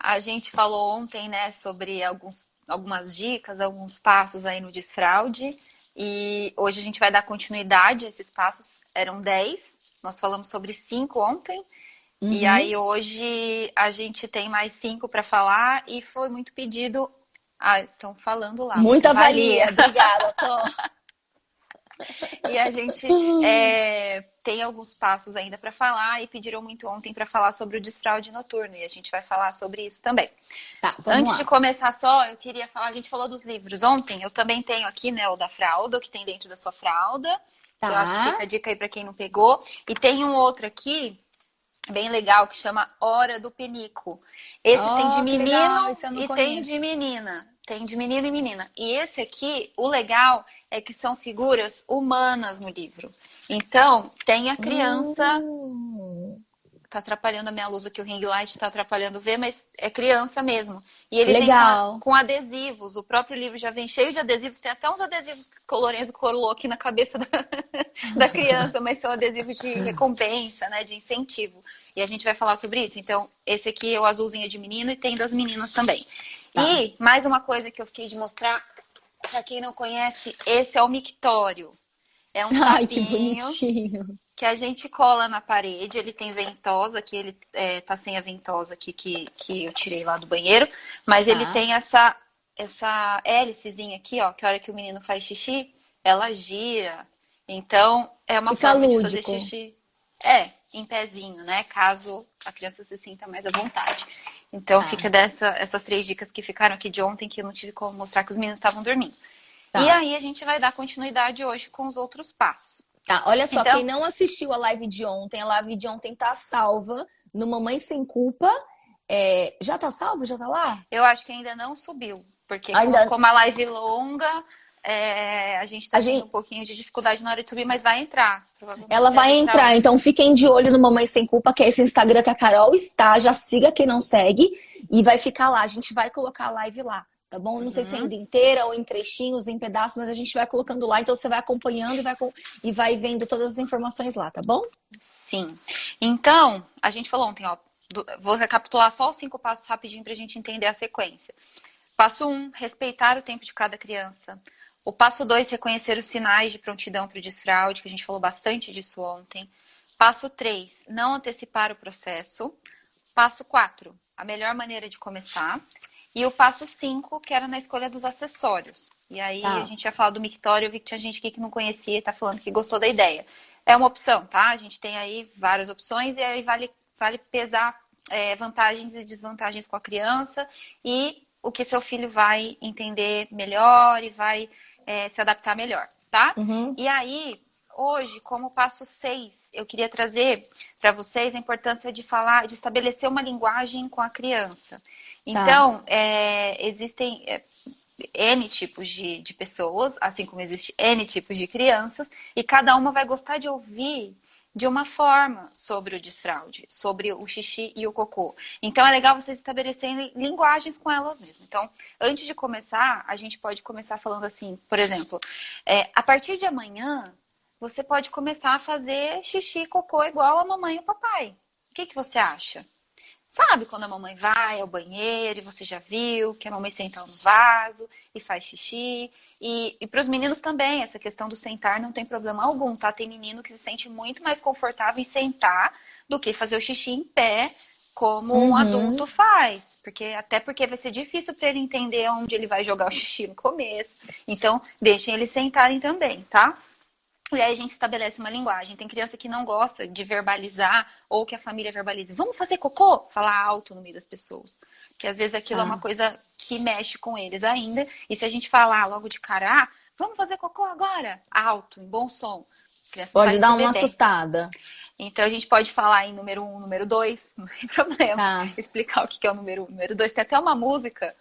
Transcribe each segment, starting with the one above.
A gente falou ontem, né, sobre algumas dicas, alguns passos aí no desfraude. E hoje a gente vai dar continuidade a esses passos. Eram 10. Nós falamos sobre 5 ontem. E Uhum. aí hoje a gente tem mais 5 para falar. E foi muito pedido. Ah, estão falando lá, muita Muita valia. valia. Obrigada, Tô. E a gente tem alguns passos ainda para falar. E pediram muito ontem para falar sobre o desfraude noturno. E a gente vai falar sobre isso também. Tá, vamos Antes de lá. começar só, eu queria falar, a gente falou dos livros ontem, eu também tenho aqui, né, o da fralda, o que tem dentro da sua fralda, que eu acho que fica Tá. a dica aí para quem não pegou. E tem um outro aqui, bem legal, que chama Hora do Penico. Esse tem de Oh, que legal. menino Esse eu não e tem de conheço. menina. Tem de menino e menina. E esse aqui, o legal é que são figuras humanas no livro. Então, tem a criança. Hum, Tá atrapalhando a minha luz aqui, o ring light tá atrapalhando ver, mas é criança mesmo. E ele vem legal. com adesivos, o próprio livro já vem cheio de adesivos, tem até uns adesivos que o Lorenzo colou aqui na cabeça da criança, mas são adesivos de recompensa, né, de incentivo. E a gente vai falar sobre isso. Então, esse aqui é o azulzinho de menino e tem das meninas também. Tá. E mais uma coisa que eu fiquei de mostrar, para quem não conhece, esse é o mictório. É um Ai, que sapinho bonitinho. que a gente cola na parede. Ele tem ventosa, que ele tá sem a ventosa aqui que eu tirei lá do banheiro, mas ele Tá. tem essa hélicezinha aqui, ó, que a hora que o menino faz xixi, ela gira. Então, é uma Fica forma de fazer lúdico. xixi em pezinho, né? Caso a criança se sinta mais à vontade. Então, fica Tá. essas 3 dicas que ficaram aqui de ontem, que eu não tive como mostrar que os meninos estavam dormindo. E Tá. aí, a gente vai dar continuidade hoje com os outros passos. Tá. Olha só, quem Então, não assistiu a live de ontem tá salva no Mamãe Sem Culpa. É, já tá salvo? Já tá lá? eu acho que ainda não subiu, porque como Ainda. ficou uma live longa, a gente A tá tendo um gente, pouquinho de dificuldade na hora de subir, mas vai entrar. ela Provavelmente vai deve entrar entrar, hoje. então fiquem de olho no Mamãe Sem Culpa, que é esse Instagram que a Carol está. Já siga quem não segue e vai ficar lá. A gente vai colocar a live lá, tá bom? Não sei se é Uhum. ainda inteira ou em trechinhos, em pedaços, mas a gente vai colocando lá. Então você vai acompanhando e vai vendo todas as informações lá, tá bom? Sim. Então, a gente falou ontem, ó, vou recapitular só os 5 passos rapidinho pra gente entender a sequência. Passo 1, respeitar o tempo de cada criança. O passo 2, reconhecer os sinais de prontidão para o desfraude, que a gente falou bastante disso ontem. Passo 3, não antecipar o processo. Passo 4, a melhor maneira de começar. E o passo 5, que era na escolha dos acessórios. E aí a Tá. gente ia falar do mictório, eu vi que tinha gente aqui que não conhecia e tá falando que gostou da ideia. É uma opção, tá? A gente tem aí várias opções e aí vale pesar vantagens e desvantagens com a criança e o que seu filho vai entender melhor e vai se adaptar melhor, tá? Uhum. E aí, hoje, como passo 6, eu queria trazer para vocês a importância de falar, de estabelecer uma linguagem com a criança. Tá. Então, existem N tipos de pessoas, assim como existe N tipos de crianças, e cada uma vai gostar de ouvir de uma forma sobre o desfraude, sobre o xixi e o cocô. Então, é legal vocês estabelecerem linguagens com elas mesmas. Então, antes de começar, a gente pode começar falando assim, por exemplo, a partir de amanhã, você pode começar a fazer xixi e cocô igual a mamãe e o papai. O que você acha? Sabe quando a mamãe vai ao banheiro e você já viu que a mamãe senta no vaso e faz xixi? E para os meninos também, essa questão do sentar não tem problema algum, tá? Tem menino que se sente muito mais confortável em sentar do que fazer o xixi em pé, como um Uhum. adulto faz. Até porque vai ser difícil para ele entender onde ele vai jogar o xixi no começo. Então, deixem eles sentarem também, tá? E aí a gente estabelece uma linguagem. Tem criança que não gosta de verbalizar ou que a família verbalize. Vamos fazer cocô? Falar alto no meio das pessoas. Que às vezes aquilo é uma Tá. coisa que mexe com eles ainda. E se a gente falar logo de cara, vamos fazer cocô agora? Alto, em bom som. A criança não vai Pode dar uma receber bem. assustada. Então a gente pode falar em número 1, número 2, não tem problema. Tá. Explicar o que é o número 1, número 2. Tem até uma música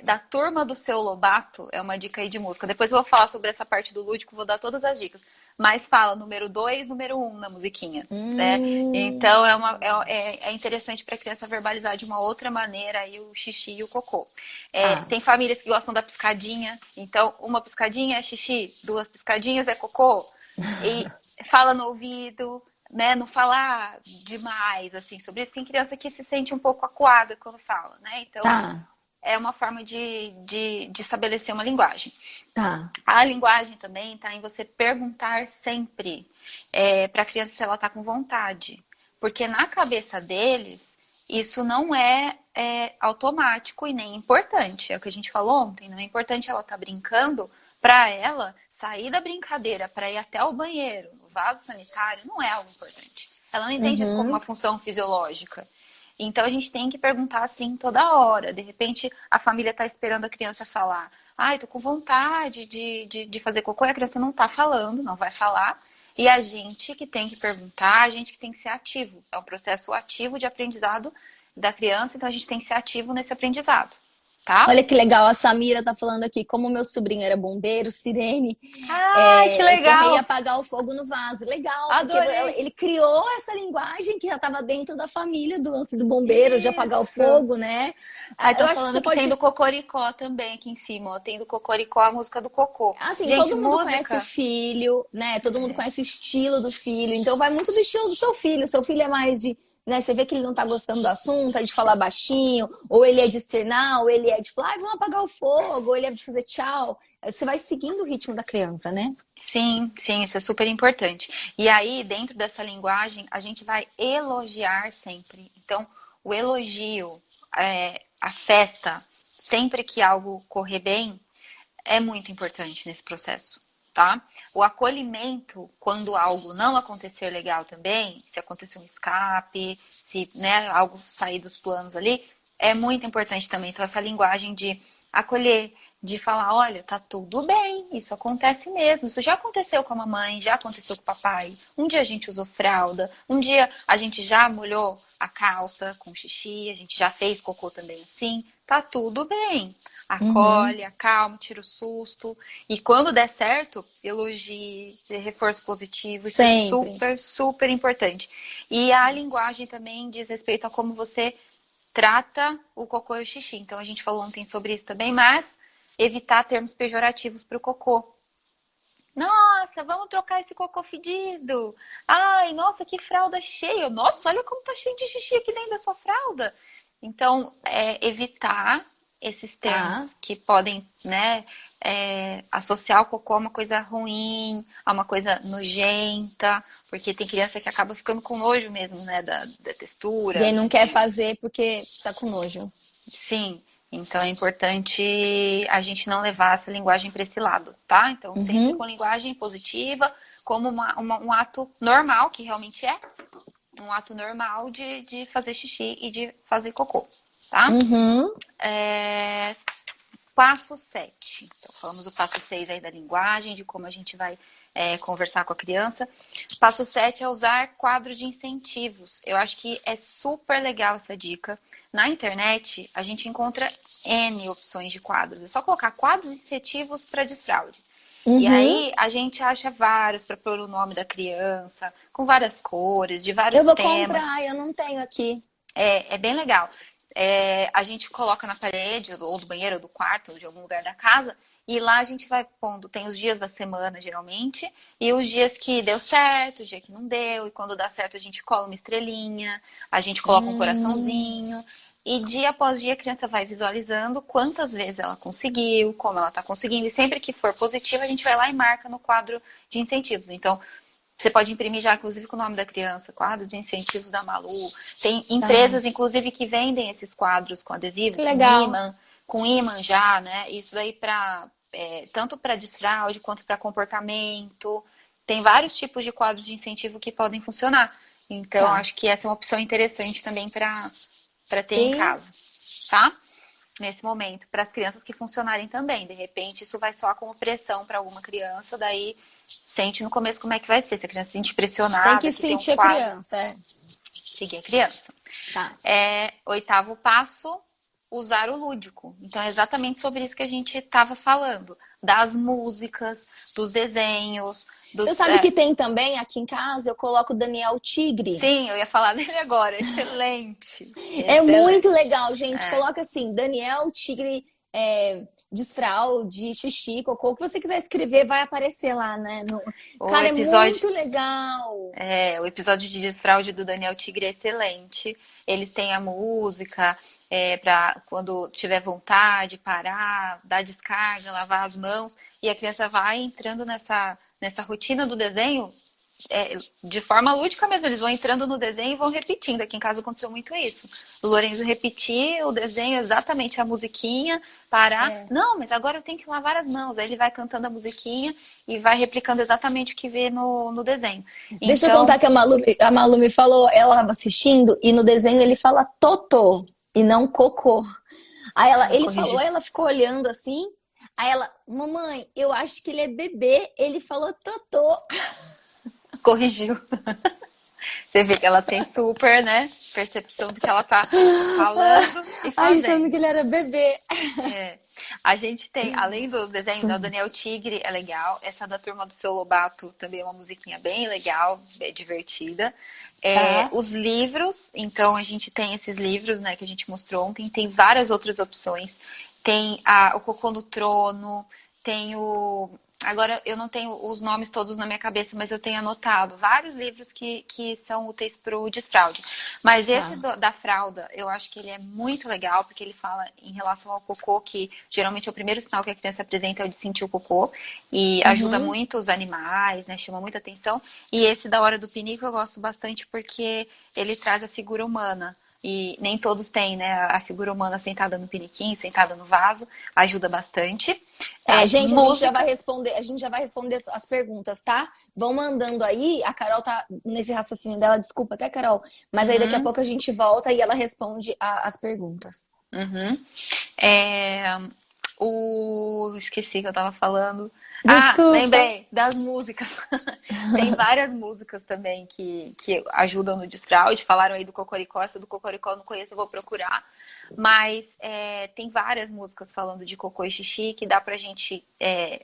da Turma do Seu Lobato, é uma dica aí de música. Depois eu vou falar sobre essa parte do lúdico, vou dar todas as dicas. Mas fala número 2, número 1 na musiquinha, né? Então Hum. é interessante para a criança verbalizar de uma outra maneira aí o xixi e o cocô. Tá. Tem famílias que gostam da piscadinha, então uma piscadinha é xixi, 2 piscadinhas é cocô. E fala no ouvido, né, não falar demais, assim, sobre isso. Tem criança que se sente um pouco acuada quando fala, né? Então, Tá, é uma forma de estabelecer uma linguagem. tá. A linguagem também está em você perguntar sempre para a criança se ela está com vontade. Porque na cabeça deles, isso não é automático e nem importante. É o que a gente falou ontem. Não é importante ela estar brincando. Para ela, sair da brincadeira para ir até o banheiro, no vaso sanitário, não é algo importante. Ela não entende isso como uma função fisiológica. Então a gente tem que perguntar assim toda hora. De repente a família está esperando a criança falar. Ai, tô com vontade de fazer cocô, e a criança não tá falando, não vai falar. E a gente que tem que perguntar, a gente que tem que ser ativo. É um processo ativo de aprendizado da criança, então a gente tem que ser ativo nesse aprendizado, tá? Olha que legal, a Samira tá falando aqui, como meu sobrinho era bombeiro, sirene, Ai, que correr e legal! apagar o fogo no vaso. Legal, porque Adorei! ele criou essa linguagem que já estava dentro da família do lance do bombeiro, de apagar o Isso! fogo, né? Aí Eu tô acho que falando você que tem pode. do Cocoricó também aqui em cima, ó. Tem do Cocoricó a música do Cocô. Assim, Gente, todo mundo conhece o música. filho, né? Todo mundo conhece o estilo do filho. Então vai muito do estilo do seu filho. Seu filho é mais de, né? Você vê que ele não tá gostando do assunto, é de falar baixinho, ou ele é de externar, ou ele é de falar, vamos apagar o fogo, ou ele é de fazer tchau. Você vai seguindo o ritmo da criança, né? Sim, sim, isso é super importante. E aí, dentro dessa linguagem, a gente vai elogiar sempre. Então, o elogio, a festa, sempre que algo correr bem, é muito importante nesse processo, tá? O acolhimento, quando algo não acontecer legal também, se acontecer um escape, se, né, algo sair dos planos ali, é muito importante também. Então, essa linguagem de acolher, de falar, olha, tá tudo bem, isso acontece mesmo. Isso já aconteceu com a mamãe, já aconteceu com o papai. Um dia a gente usou fralda, um dia a gente já molhou a calça com xixi, a gente já fez cocô também assim. Tá tudo bem. Uhum. Acolhe, acalma, tira o susto. E quando der certo, elogie, dê reforço positivo. Isso é Sempre. super, super importante. E a linguagem também diz respeito a como você trata o cocô e o xixi. Então a gente falou ontem sobre isso também, mas evitar termos pejorativos para o cocô. Nossa, vamos trocar esse cocô fedido. Ai, nossa, que fralda cheia. Nossa, olha como tá cheio de xixi aqui dentro da sua fralda. Então, evitar esses Tá. termos que podem, né, associar o cocô a uma coisa ruim, a uma coisa nojenta, porque tem criança que acaba ficando com nojo mesmo, né, da E aí textura. não quer fazer porque tá com nojo. Sim, então é importante a gente não levar essa linguagem para esse lado, tá? Então, sempre Uhum. com linguagem positiva, como um ato normal, que realmente é um ato normal de fazer xixi e de fazer cocô, tá? Uhum. Passo 7. Então, falamos do passo 6 aí da linguagem, de como a gente vai conversar com a criança. Passo 7 é usar quadro de incentivos. Eu acho que é super legal essa dica. Na internet, a gente encontra N opções de quadros. É só colocar quadros incentivos para desfraude. E Uhum. aí, a gente acha vários para pôr o nome da criança, com várias cores, de Eu vários vou temas. comprar, eu não tenho aqui. É bem legal. A gente coloca na parede, ou do banheiro, ou do quarto, ou de algum lugar da casa, e lá a gente vai pondo, tem os dias da semana, geralmente, e os dias que deu certo, o dia que não deu, e quando dá certo a gente cola uma estrelinha, a gente coloca um Hum, coraçãozinho, e dia após dia a criança vai visualizando quantas vezes ela conseguiu, como ela está conseguindo, e sempre que for positivo a gente vai lá e marca no quadro de incentivos. Então, você pode imprimir já, inclusive, com o nome da criança, quadro de incentivos da Malu. Tem tá. empresas, inclusive, que vendem esses quadros com adesivo, Que legal. com imã já, né? Isso daí tanto para desfraude quanto para comportamento. Tem vários tipos de quadros de incentivo que podem funcionar. Então, Tá. acho que essa é uma opção interessante também para ter em Sim, casa, tá? Nesse momento, para as crianças que funcionarem também. De repente, isso vai soar como pressão para alguma criança, daí sente no começo como é que vai ser. Se a criança se sente tem pressionada, que que tem um sentir a quadro, criança, é. seguir a criança. Tá. Oitavo passo, usar o lúdico. Então, é exatamente sobre isso que a gente estava falando. Das músicas, dos desenhos, Você dos... sabe que tem também aqui em casa, eu coloco o Daniel Tigre. Sim, eu ia falar dele agora. Excelente. É muito Excelente. legal, gente. É. Coloca assim, Daniel Tigre desfraude, xixi, cocô, o que você quiser escrever vai aparecer lá, né? O Cara, é episódio, muito legal. o episódio de desfraude do Daniel Tigre é excelente. Eles têm a música para quando tiver vontade, parar, dar descarga, lavar as mãos. E a criança vai entrando nessa rotina do desenho de forma lúdica mesmo. Eles vão entrando no desenho e vão repetindo. Aqui em casa aconteceu muito isso. O Lorenzo repetia o desenho exatamente a musiquinha, parar. É. Não, mas agora eu tenho que lavar as mãos. Aí ele vai cantando a musiquinha e vai replicando exatamente o que vê no desenho. Deixa eu Então, contar que a Malu me falou, ela estava assistindo e no desenho ele fala totô e não cocô. Aí ele falou, corrigir. aí ela ficou olhando assim, aí ela, mamãe, eu acho que ele é bebê, ele falou totô. Corrigiu. Você vê que ela tem super, né, percepção do que ela tá falando e Achando que fazendo. ele era bebê. É. A gente tem, além do desenho do Daniel Tigre, é legal. Essa da Turma do Seu Lobato também é uma musiquinha bem legal, divertida. Tá. Os livros, então a gente tem esses livros, né, que a gente mostrou ontem. Tem várias outras opções. Tem o Cocô no Trono, tem o... Agora eu não tenho os nomes todos na minha cabeça, mas eu tenho anotado vários livros que são úteis para o desfraude. Mas esse Tá. da fralda, eu acho que ele é muito legal, porque ele fala em relação ao cocô, que geralmente é o primeiro sinal que a criança apresenta é o de sentir o cocô, e ajuda Uhum. muito os animais, né? Chama muita atenção. E esse da hora do pinico eu gosto bastante porque ele traz a figura humana. E nem todos têm, né? A figura humana sentada no piniquinho, sentada no vaso, ajuda bastante. Tá, gente, Música. a gente já vai responder as perguntas, tá? Vão mandando aí, a Carol tá nesse raciocínio dela, desculpa até, Carol, mas aí daqui a Uhum, pouco a gente volta e ela responde as perguntas. uhum. É, Esqueci que eu tava falando. Ah, Desculpa. lembrei das músicas. Tem várias músicas também que ajudam no desfraude. Falaram aí do Cocoricó. Essa do Cocoricó eu não conheço, eu vou procurar. Mas tem várias músicas falando de cocô e xixi que dá pra gente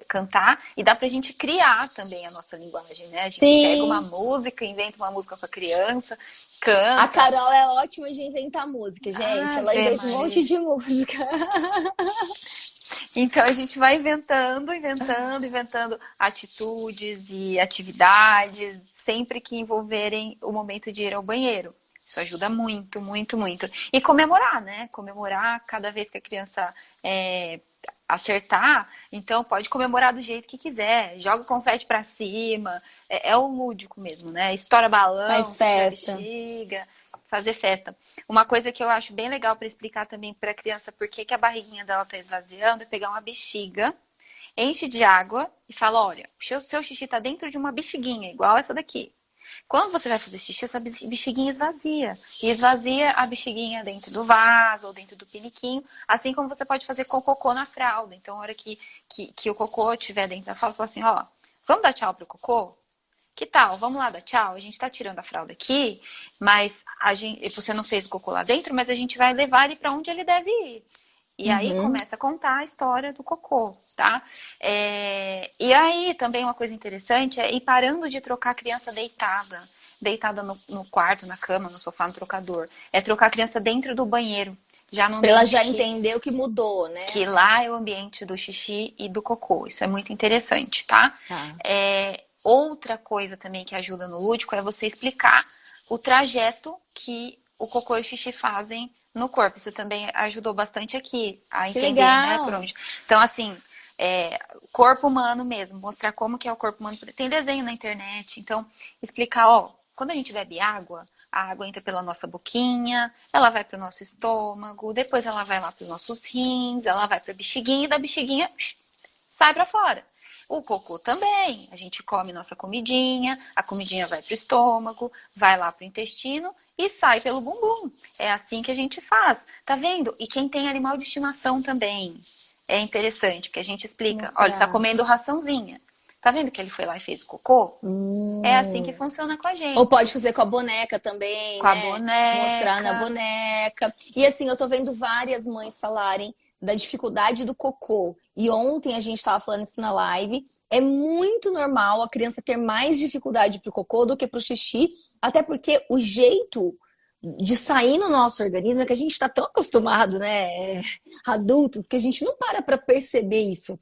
cantar e dá pra gente criar também a nossa linguagem, né? A gente pega uma Sim, música, inventa uma música pra criança, a canta. Carol é ótima de inventar música, gente. Ela Ave inventa um monte Maria. de música. Então a gente vai inventando atitudes e atividades, sempre que envolverem o momento de ir ao banheiro. Isso ajuda muito, muito, muito. E comemorar, né? Comemorar cada vez que a criança acertar. Então pode comemorar do jeito que quiser. Joga o confete pra cima. É o lúdico mesmo, né? Estoura balão, Faz se tiver festa. bexiga, fazer festa. Uma coisa que eu acho bem legal para explicar também para a criança por que a barriguinha dela tá esvaziando é pegar uma bexiga, enche de água e fala, olha, o seu xixi tá dentro de uma bexiguinha, igual essa daqui. Quando você vai fazer xixi, essa bexiguinha esvazia. E esvazia a bexiguinha dentro do vaso ou dentro do piniquinho, assim como você pode fazer com o cocô na fralda. Então, na hora que o cocô estiver dentro da fralda, fala assim, ó, vamos dar tchau pro cocô? Que tal? Vamos lá dar tchau? A gente tá tirando a fralda aqui, mas você não fez o cocô lá dentro, mas a gente vai levar ele para onde ele deve ir. E aí Uhum. começa a contar a história do cocô, tá? E aí também uma coisa interessante é ir parando de trocar a criança deitada. Deitada no quarto, na cama, no sofá, no trocador. É trocar a criança dentro do banheiro. Já no Pra ela ambiente já entender o que mudou, né? que lá é o ambiente do xixi e do cocô. Isso é muito interessante, tá? Tá. Outra coisa também que ajuda no lúdico é você explicar o trajeto que o cocô e o xixi fazem no corpo. Isso também ajudou bastante aqui a Que entender, né, por legal. onde. Então, assim, corpo humano mesmo, mostrar como que é o corpo humano. Tem desenho na internet, então explicar, ó, quando a gente bebe água, a água entra pela nossa boquinha, ela vai para o nosso estômago, depois ela vai lá para os nossos rins, ela vai para a bexiguinha e da bexiguinha sai para fora. O cocô também. A gente come nossa comidinha, a comidinha vai pro estômago, vai lá pro intestino e sai pelo bumbum. É assim que a gente faz. Tá vendo? E quem tem animal de estimação também. É interessante, porque a gente explica. Olha, ele tá Mostrar. comendo raçãozinha. Tá vendo que ele foi lá e fez o cocô? É assim que Hum. funciona com a Ou pode gente. fazer com a boneca também, Com a né? Mostrar na boneca. boneca. E assim, eu tô vendo várias mães falarem da dificuldade do cocô. E ontem a gente tava falando isso na live. É muito normal a criança ter mais dificuldade pro cocô do que pro xixi, até porque o jeito de sair no nosso organismo é que a gente está tão acostumado, né, adultos, que a gente não para perceber isso.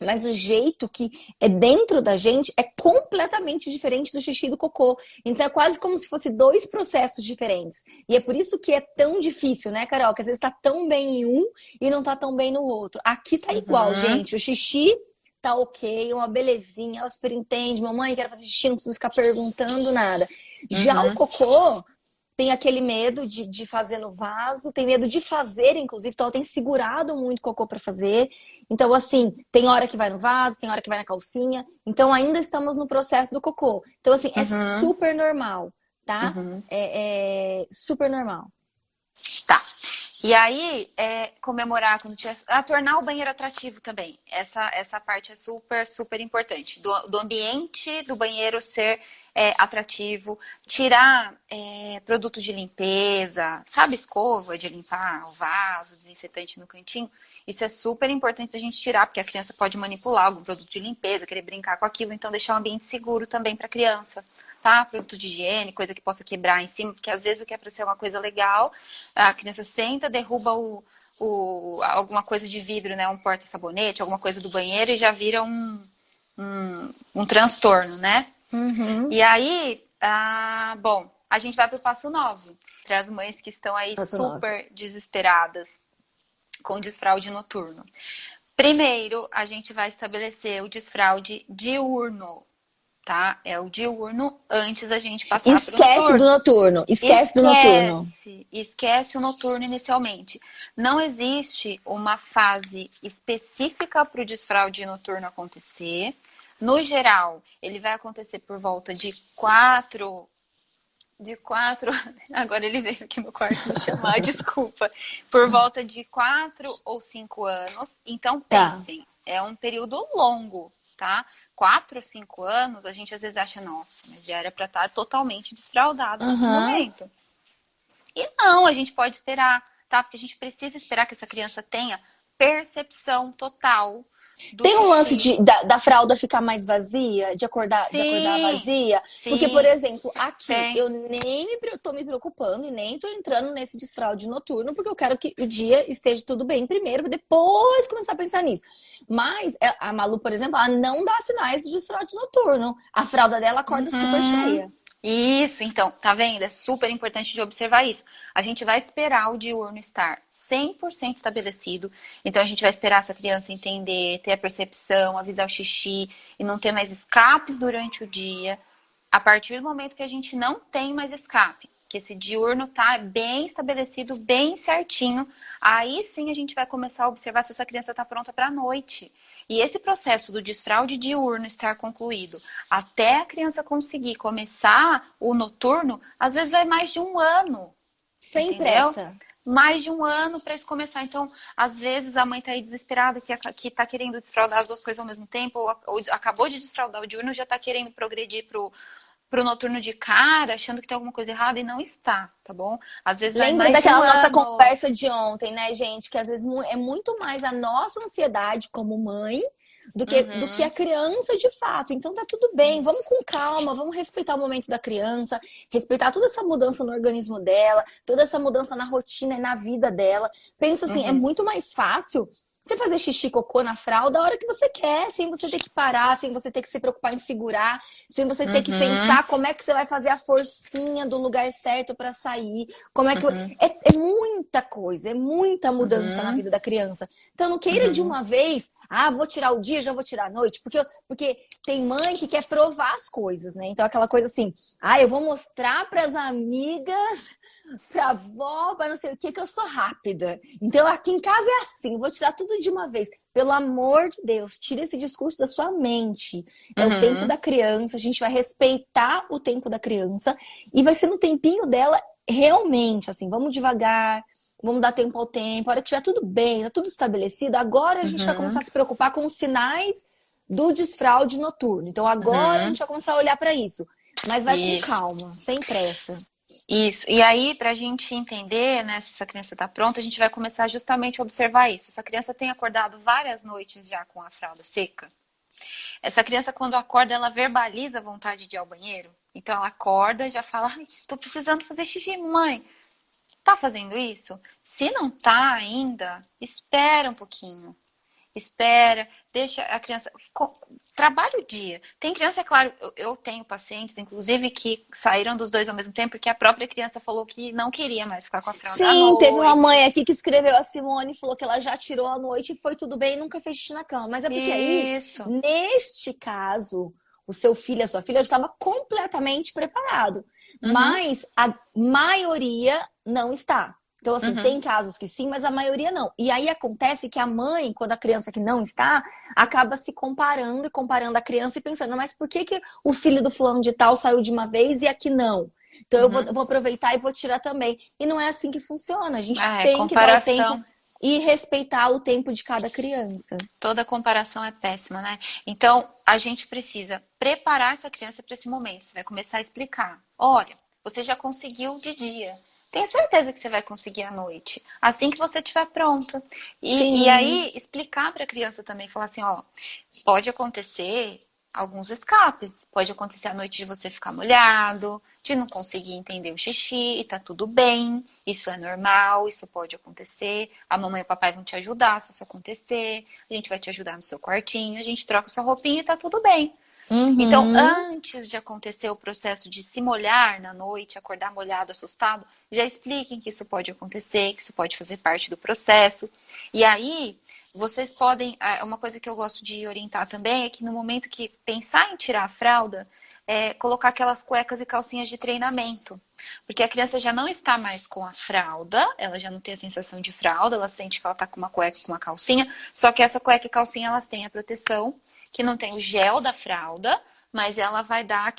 Mas o jeito que é dentro da gente é completamente diferente do xixi e do cocô. Então é quase como se fosse dois processos diferentes. E é por isso que é tão difícil, né, Carol? Que às vezes tá tão bem em um e não tá tão bem no outro. Aqui tá igual, Uhum, gente. O xixi tá ok, uma belezinha, ela super entende. Mamãe, quero fazer xixi, não preciso ficar perguntando nada. Já o uhum, cocô tem aquele medo de fazer no vaso, tem medo de fazer, inclusive, então ela tem segurado muito o cocô para fazer. Então, assim, tem hora que vai no vaso, tem hora que vai na calcinha. Então, ainda estamos no processo do cocô. Então, assim, é uhum, super normal, tá? uhum. É super normal. Tá. E aí, comemorar quando tiver. Tornar o banheiro atrativo também. Essa parte é super, super importante. Do ambiente do banheiro ser atrativo. Tirar produto de limpeza, sabe, escova de limpar o vaso, desinfetante no cantinho. Isso é super importante a gente tirar, porque a criança pode manipular algum produto de limpeza, querer brincar com aquilo. Então, deixar o ambiente seguro também para a criança. Tá? Produto de higiene, coisa que possa quebrar em cima, porque às vezes o que é para ser uma coisa legal, a criança senta, derruba alguma coisa de vidro, né? Um porta-sabonete, alguma coisa do banheiro e já vira um transtorno, né? Uhum. E aí, bom, a gente vai para o passo 9, para as mães que estão aí Passo 9. super desesperadas com desfraude noturno. Primeiro, a gente vai estabelecer o desfraude diurno, tá? É o diurno antes da gente passar para o Esquece do noturno. noturno. Esquece do noturno. Esquece o noturno inicialmente. Não existe uma fase específica para o desfraude noturno acontecer. No geral, ele vai acontecer por volta de quatro, agora ele veio aqui no quarto me chamar, desculpa, por volta de 4 ou 5 anos. Então, Tá. pensem, é um período longo, tá? 4 ou 5 anos, a gente às vezes acha, nossa, mas já era para estar totalmente desfraudado nesse Aham. momento. E não, a gente pode esperar, tá? Porque a gente precisa esperar que essa criança tenha percepção total do Tem um lance xixi. da fralda ficar mais vazia, de acordar Sim, vazia? Porque, por sim, exemplo, aqui tem. eu nem tô me preocupando e nem tô entrando nesse desfraude noturno, porque eu quero que o dia esteja tudo bem primeiro, pra depois começar a pensar nisso. Mas a Malu, por exemplo, ela não dá sinais de desfraude noturno. A fralda dela acorda super Uhum. cheia. Isso, então, tá vendo? É super importante de observar isso. A gente vai esperar o diurno estar 100% estabelecido. Então, a gente vai esperar essa criança entender, ter a percepção, avisar o xixi e não ter mais escapes durante o dia. A partir do momento que a gente não tem mais escape, que esse diurno tá bem estabelecido, bem certinho, aí sim a gente vai começar a observar se essa criança tá pronta para a noite. E esse processo do desfraude diurno estar concluído até a criança conseguir começar o noturno, às vezes vai mais de um ano, Sem entendeu? pressa. Mais de um ano para isso começar. Então, às vezes a mãe tá aí desesperada, que tá querendo desfraudar as duas coisas ao mesmo tempo, ou acabou de desfraudar o diurno, já tá querendo progredir pro noturno de cara, achando que tem alguma coisa errada e não está, tá bom? Às vezes vai Lembra mais de um daquela nossa ano. conversa de ontem, né, gente? Que às vezes é muito mais a nossa ansiedade como mãe do que a Uhum, criança de fato. Então tá tudo bem, vamos isso. com calma, vamos respeitar o momento da criança, respeitar toda essa mudança no organismo dela, toda essa mudança na rotina e na vida dela. Pensa assim, é Uhum, muito mais fácil você fazer xixi e cocô na fralda a hora que você quer, sem você ter que parar, sem você ter que se preocupar em segurar, sem você ter que uhum, pensar como é que você vai fazer a forcinha do lugar certo para sair, como é que uhum, é muita coisa, é muita mudança na uhum, vida da criança. Então não queira de uhum. uma vez, vou tirar o dia, já vou tirar a noite, porque tem mãe que quer provar as coisas, né? Então aquela coisa assim, eu vou mostrar para as amigas, pra avó, pra não sei o que eu sou rápida. Então aqui em casa é assim, vou tirar tudo de uma vez. Pelo amor de Deus, tira esse discurso da sua mente. É o tempo Uhum. da criança, a gente vai respeitar o tempo da criança e vai ser no tempinho dela realmente, assim, vamos devagar, vamos dar tempo ao tempo. A hora que tiver tudo bem, tá tudo estabelecido, agora a gente vai começar Uhum, a se preocupar com os sinais do desfraude noturno. Então agora a uhum. gente vai começar a olhar para isso. Mas vai com Isso, calma, sem pressa. isso. E aí, para a gente entender, né, se essa criança está pronta, a gente vai começar justamente a observar isso. Essa criança tem acordado várias noites já com a fralda seca. Essa criança, quando acorda, ela verbaliza a vontade de ir ao banheiro. Então ela acorda e já fala, ai, tô precisando fazer xixi, mãe. Tá fazendo isso? Se não tá ainda, espera um pouquinho. Espera, deixa a criança. Trabalha o dia. Tem criança, é claro, eu tenho pacientes, inclusive, que saíram dos dois ao mesmo tempo, porque a própria criança falou que não queria mais ficar com a fralda à Sim, teve uma noite. mãe aqui que escreveu a Simone e falou que ela já tirou à noite e foi tudo bem e nunca fez xixi na cama. Mas é porque aí, Isso. neste caso, o seu filho, a sua filha já estava completamente preparado. Uhum, Mas a maioria não está. Então, assim, uhum. tem casos que sim, mas a maioria não. E aí acontece que a mãe, quando a criança que não está, acaba se comparando e comparando a criança e pensando, mas por que que o filho do fulano de tal saiu de uma vez e aqui não? Então Uhum. eu vou aproveitar e vou tirar também. E não é assim que funciona. A gente Ah, é tem que dar o tempo comparação. e respeitar o tempo de cada criança. Toda comparação é péssima, né? Então, a gente precisa preparar essa criança para esse momento. Você vai começar a explicar. Olha, você já conseguiu de dia. Tenho certeza que você vai conseguir à noite, assim que você estiver pronta. E Sim. aí, explicar para a criança também, falar assim, ó, pode acontecer alguns escapes. Pode acontecer à noite de você ficar molhado, de não conseguir entender o xixi, e tá tudo bem. Isso é normal, isso pode acontecer. A mamãe e o papai vão te ajudar se isso acontecer. A gente vai te ajudar no seu quartinho, a gente troca sua roupinha e tá tudo bem. Então, Uhum. antes de acontecer o processo de se molhar na noite, acordar molhado, assustado, já expliquem que isso pode acontecer, que isso pode fazer parte do processo. E aí, vocês podem. Uma coisa que eu gosto de orientar também é que no momento que pensar em tirar a fralda, colocar aquelas cuecas e calcinhas de treinamento. Porque a criança já não está mais com a fralda, ela já não tem a sensação de fralda, ela sente que ela está com uma cueca e com uma calcinha, só que essa cueca e calcinha elas têm a proteção que não tem o gel da fralda, mas ela vai dar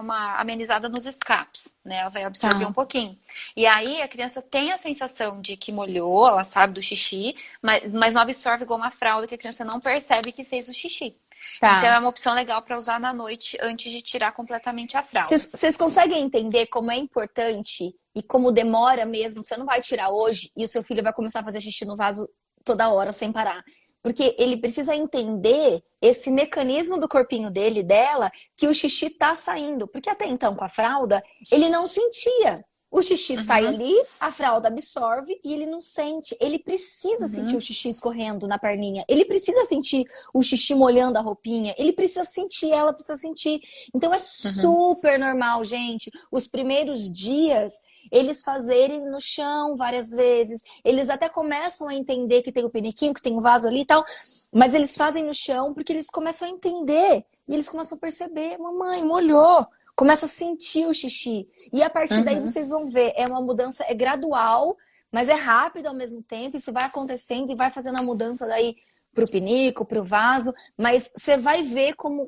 uma amenizada nos escapes, né? Ela vai absorver um Tá, pouquinho. E aí a criança tem a sensação de que molhou, ela sabe do xixi, mas não absorve igual uma fralda que a criança não percebe que fez o xixi. Então é tá. uma opção legal para usar na noite antes de tirar completamente a fralda. Vocês conseguem entender como é importante e como demora mesmo? Você não vai tirar hoje e o seu filho vai começar a fazer xixi no vaso toda hora sem parar. Porque ele precisa entender esse mecanismo do corpinho dele, dela, que o xixi tá saindo. Porque até então, com a fralda, ele não sentia. O xixi sai Uhum, ali, a fralda absorve e ele não sente. Ele precisa sentir o uhum, xixi escorrendo na perninha. Ele precisa sentir o xixi molhando a roupinha. Ele precisa sentir, ela precisa sentir. Então é uhum, super normal, gente. Os primeiros dias eles fazerem no chão várias vezes. Eles até começam a entender que tem o piniquinho, que tem o vaso ali e tal, mas eles fazem no chão porque eles começam a entender e eles começam a perceber, mamãe, molhou. Começa a sentir o xixi. E a partir daí uhum. vocês vão ver, é uma mudança, é gradual, mas é rápido ao mesmo tempo. Isso vai acontecendo e vai fazendo a mudança daí pro pinico, pro vaso, mas você vai ver como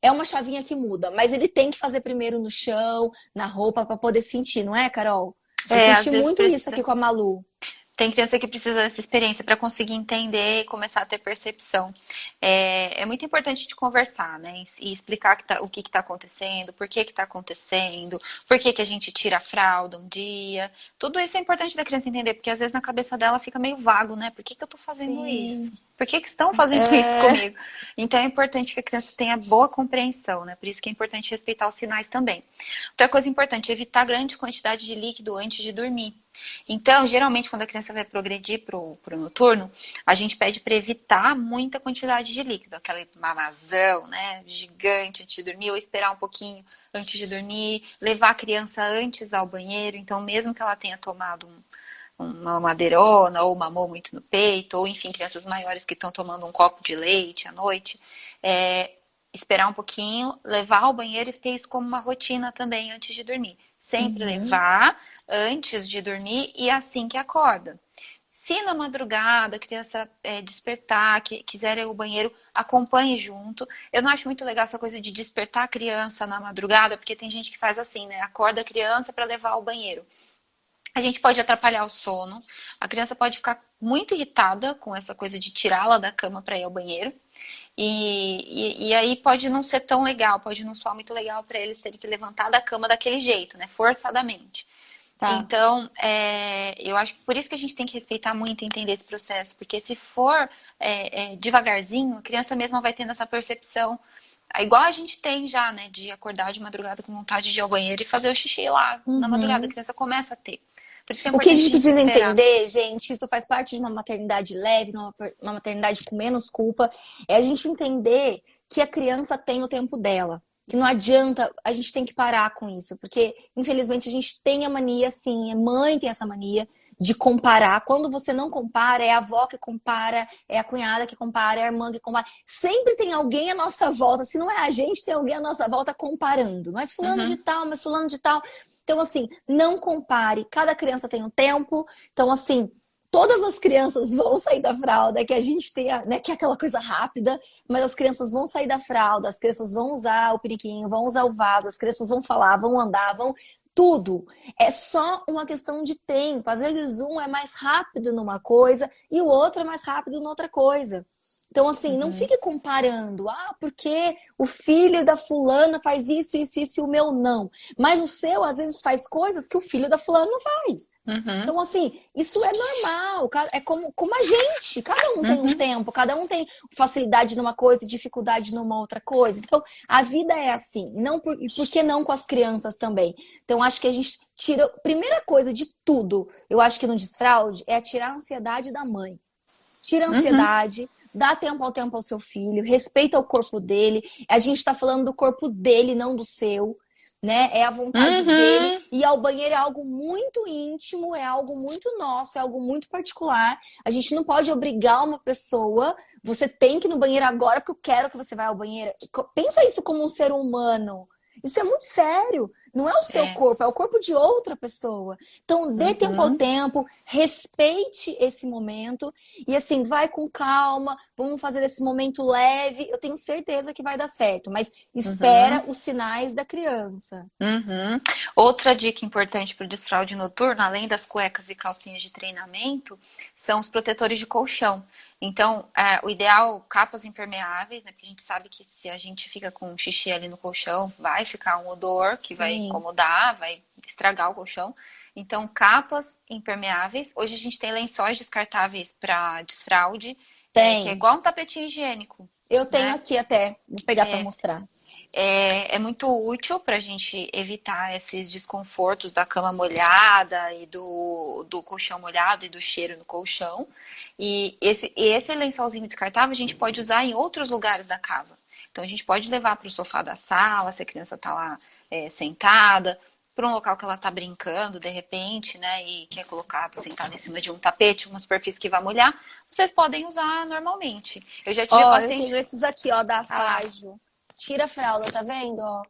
é uma chavinha que muda, mas ele tem que fazer primeiro no chão, na roupa, para poder sentir, não é, Carol? Eu Às senti vezes muito isso precisa. aqui com a Malu. Tem criança que precisa dessa experiência para conseguir entender e começar a ter percepção. É muito importante a gente conversar, né? E explicar o que está acontecendo, por que está acontecendo, por que a gente tira a fralda um dia. Tudo isso é importante da criança entender, porque às vezes na cabeça dela fica meio vago, né? Por que eu estou fazendo isso? Sim. Por que estão fazendo isso É... comigo? Então é importante que a criança tenha boa compreensão, né? Por isso que é importante respeitar os sinais também. Outra coisa importante, evitar grande quantidade de líquido antes de dormir. Então, geralmente, quando a criança vai progredir pro noturno, a gente pede para evitar muita quantidade de líquido, aquele mamazão, né, gigante antes de dormir, ou esperar um pouquinho antes de dormir, levar a criança antes ao banheiro. Então, mesmo que ela tenha tomado uma madeirona ou mamou muito no peito, ou enfim, crianças maiores que estão tomando um copo de leite à noite, esperar um pouquinho, levar ao banheiro e ter isso como uma rotina também antes de dormir. Sempre Uhum. levar antes de dormir e assim que acorda. Se na madrugada a criança despertar, quiser ir ao banheiro, acompanhe junto. Eu não acho muito legal essa coisa de despertar a criança na madrugada, porque tem gente que faz assim, né? Acorda a criança para levar ao banheiro. A gente pode atrapalhar o sono. A criança pode ficar muito irritada com essa coisa de tirá-la da cama para ir ao banheiro. E aí pode não ser tão legal, pode não soar muito legal para eles terem que levantar da cama daquele jeito, né? Forçadamente. Tá. Então, eu acho que por isso que a gente tem que respeitar muito e entender esse processo, porque se for devagarzinho, a criança mesma vai tendo essa percepção igual a gente tem já, né? De acordar de madrugada com vontade de ir ao banheiro e fazer o xixi lá na madrugada. A criança começa a ter. Por isso que é O que a importante gente precisa esperar. entender, gente, isso faz parte de uma maternidade leve, uma maternidade com menos culpa, é a gente entender que a criança tem o tempo dela. Que não adianta, a gente tem que parar com isso, porque infelizmente a gente tem a mania, sim, a mãe tem essa mania de comparar. Quando você não compara, é a avó que compara, é a cunhada que compara, é a irmã que compara. Sempre tem alguém à nossa volta. Se não é a gente, tem alguém à nossa volta comparando. Mas fulano de tal, mas fulano de tal. Então, assim, não compare. Cada criança tem um tempo. Então, assim, todas as crianças vão sair da fralda, que a gente tem, né, que é aquela coisa rápida, mas as crianças vão sair da fralda, as crianças vão usar o periquinho, vão usar o vaso, as crianças vão falar, vão andar, vão tudo. É só uma questão de tempo. Às vezes um é mais rápido numa coisa e o outro é mais rápido noutra coisa. Então, assim, não fique comparando. Ah, porque o filho da fulana faz isso, isso, isso e o meu não. Mas o seu, às vezes, faz coisas que o filho da fulana não faz. Então, assim, isso é normal. É como a gente. Cada um tem um tempo, cada um tem facilidade numa coisa e dificuldade numa outra coisa. Então, a vida é assim. E por que não com as crianças também? Então, acho que a gente tira... Primeira coisa de tudo, eu acho que no desfraude, é tirar a ansiedade da mãe. Tira a ansiedade... Dá tempo ao seu filho, respeita o corpo dele. A gente tá falando do corpo dele, não do seu, né? É a vontade dele. E ao banheiro é algo muito íntimo, é algo muito nosso, é algo muito particular. A gente não pode obrigar uma pessoa, você tem que ir no banheiro agora porque eu quero que você vá ao banheiro. Pensa isso como um ser humano. Isso é muito sério. Não é o seu corpo, é o corpo de outra pessoa. Então, dê tempo ao tempo, respeite esse momento e assim, vai com calma, vamos fazer esse momento leve. Eu tenho certeza que vai dar certo, mas espera os sinais da criança. Outra dica importante para o desfraude noturno, além das cuecas e calcinhas de treinamento, são os protetores de colchão. Então, o ideal, capas impermeáveis, né? Porque a gente sabe que se a gente fica com xixi ali no colchão, vai ficar um odor que vai incomodar, vai estragar o colchão. Então, capas impermeáveis. Hoje a gente tem lençóis descartáveis para desfraude, que é igual um tapetinho higiênico. Eu tenho aqui até, vou pegar para mostrar. É muito útil para a gente evitar esses desconfortos da cama molhada e do colchão molhado e do cheiro no colchão. E esse lençolzinho descartável a gente pode usar em outros lugares da casa. Então a gente pode levar para o sofá da sala, se a criança está lá sentada, para um local que ela está brincando de repente, né? E quer colocar, tá sentada em cima de um tapete, uma superfície que vai molhar, vocês podem usar normalmente. Eu já tive paciente... Eu tenho esses aqui, ó, da Fajo. Tira a fralda, tá vendo? Ó.